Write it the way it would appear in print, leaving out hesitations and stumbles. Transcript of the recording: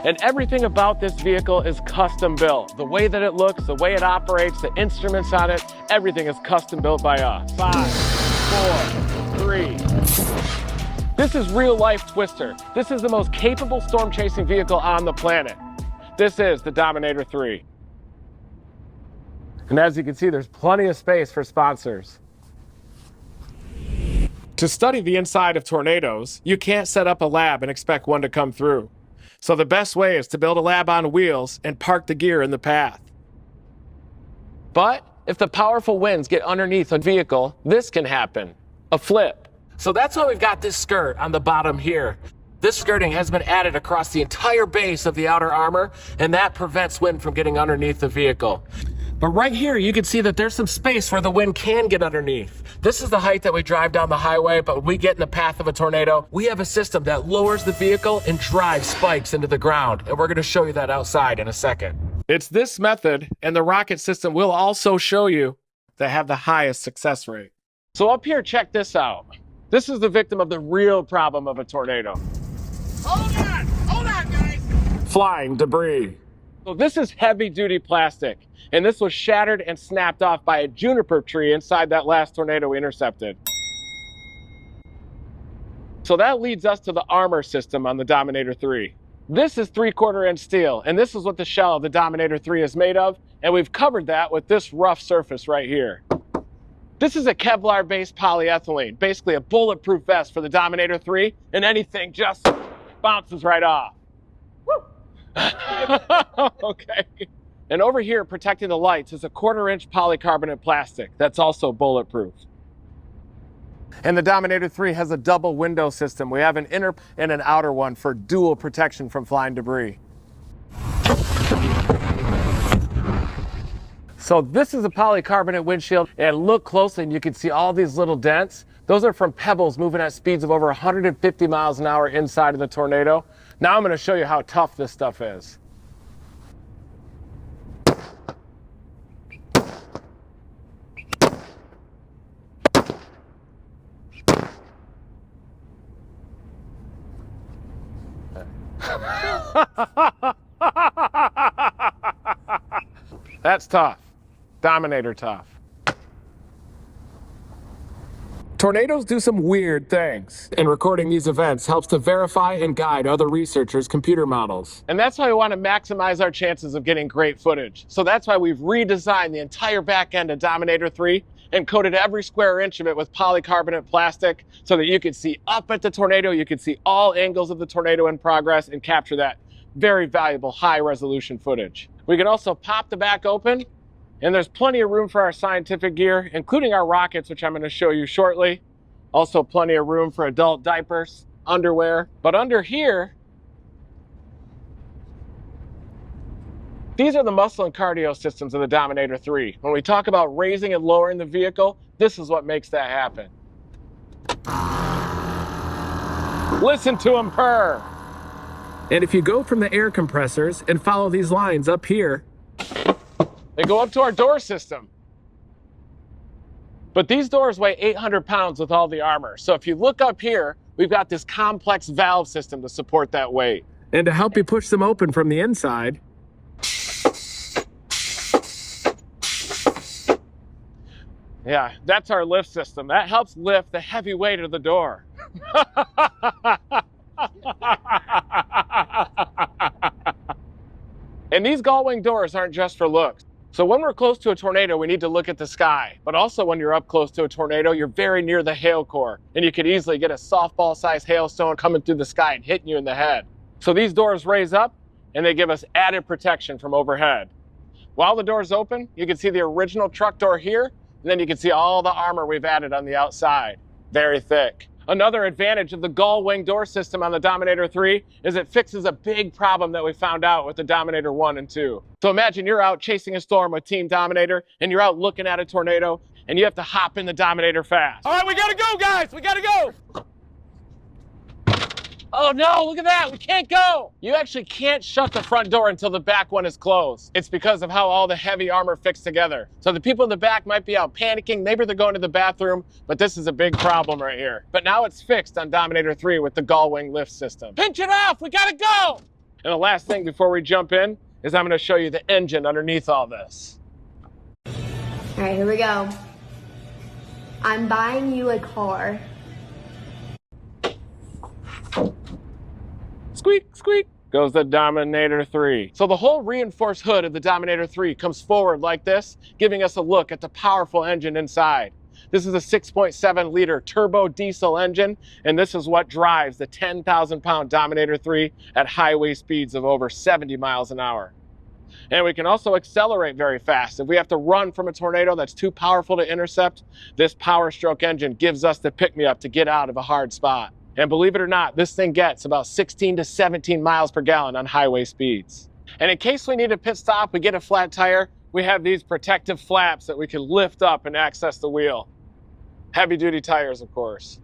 And everything about this vehicle is custom built. The way that it looks, the way it operates, the instruments on it, everything is custom built by us. 5, 4, 3. This is real life Twister. This is the most capable storm chasing vehicle on the planet. This is the Dominator 3. And as you can see, there's plenty of space for sponsors. To study the inside of tornadoes, you can't set up a lab and expect one to come through. So the best way is to build a lab on wheels and park the gear in the path. But if the powerful winds get underneath a vehicle, this can happen, a flip. So that's why we've got this skirt on the bottom here. This skirting has been added across the entire base of the outer armor, and that prevents wind from getting underneath the vehicle. But right here, you can see that there's some space where the wind can get underneath. This is the height that we drive down the highway, but when we get in the path of a tornado, we have a system that lowers the vehicle and drives spikes into the ground. And we're gonna show you that outside in a second. It's this method and the rocket system will also show you that have the highest success rate. So up here, check this out. This is the victim of the real problem of a tornado. Hold on, guys. Flying debris. So this is heavy duty plastic. And this was shattered and snapped off by a juniper tree inside that last tornado we intercepted. So that leads us to the armor system on the Dominator 3. This is 3/4 inch steel, and this is what the shell of the Dominator 3 is made of, and we've covered that with this rough surface right here. This is a Kevlar-based polyethylene, basically a bulletproof vest for the Dominator 3, and anything just bounces right off. Woo! Okay. And over here, protecting the lights, is a 1/4 inch polycarbonate plastic that's also bulletproof. And the Dominator 3 has a double window system. We have an inner and an outer one for dual protection from flying debris. So this is a polycarbonate windshield, and look closely and you can see all these little dents. Those are from pebbles moving at speeds of over 150 miles an hour inside of the tornado. Now I'm gonna show you how tough this stuff is. That's tough. Dominator tough. Tornadoes do some weird things, and recording these events helps to verify and guide other researchers' computer models. And that's why we want to maximize our chances of getting great footage. So that's why we've redesigned the entire back end of Dominator 3 and coated every square inch of it with polycarbonate plastic so that you could see up at the tornado, you could see all angles of the tornado in progress and capture that very valuable high-resolution footage. We can also pop the back open, and there's plenty of room for our scientific gear, including our rockets, which I'm going to show you shortly. Also plenty of room for adult diapers, underwear. But under here, these are the muscle and cardio systems of the Dominator 3. When we talk about raising and lowering the vehicle, this is what makes that happen. Listen to them purr. And if you go from the air compressors and follow these lines up here, they go up to our door system. But these doors weigh 800 pounds with all the armor. So if you look up here, we've got this complex valve system to support that weight. And to help you push them open from the inside, yeah, that's our lift system. That helps lift the heavy weight of the door. And these gull-wing doors aren't just for looks. So when we're close to a tornado, we need to look at the sky. But also when you're up close to a tornado, you're very near the hail core. And you could easily get a softball-sized hailstone coming through the sky and hitting you in the head. So these doors raise up and they give us added protection from overhead. While the door's open, you can see the original truck door here, and then you can see all the armor we've added on the outside. Very thick. Another advantage of the gull-wing door system on the Dominator 3 is it fixes a big problem that we found out with the Dominator 1 and 2. So imagine you're out chasing a storm with Team Dominator, and you're out looking at a tornado, and you have to hop in the Dominator fast. All right, we gotta go, guys, we gotta go. Oh no, look at that, we can't go. You actually can't shut the front door until the back one is closed. It's because of how all the heavy armor fits together. So the people in the back might be out panicking, maybe they're going to the bathroom, but this is a big problem right here. But now it's fixed on Dominator 3 with the gull-wing lift system. Pinch it off, we gotta go. And the last thing before we jump in is I'm going to show you the engine underneath all this. All right, here we go. I'm buying you a car. Squeak, squeak, goes the Dominator 3. So the whole reinforced hood of the Dominator 3 comes forward like this, giving us a look at the powerful engine inside. This is a 6.7 liter turbo diesel engine, and this is what drives the 10,000 pound Dominator 3 at highway speeds of over 70 miles an hour. And we can also accelerate very fast. If we have to run from a tornado that's too powerful to intercept, this Power Stroke engine gives us the pick-me-up to get out of a hard spot. And believe it or not, this thing gets about 16 to 17 miles per gallon on highway speeds. And in case we need a pit stop, we get a flat tire, we have these protective flaps that we can lift up and access the wheel. Heavy duty tires, of course.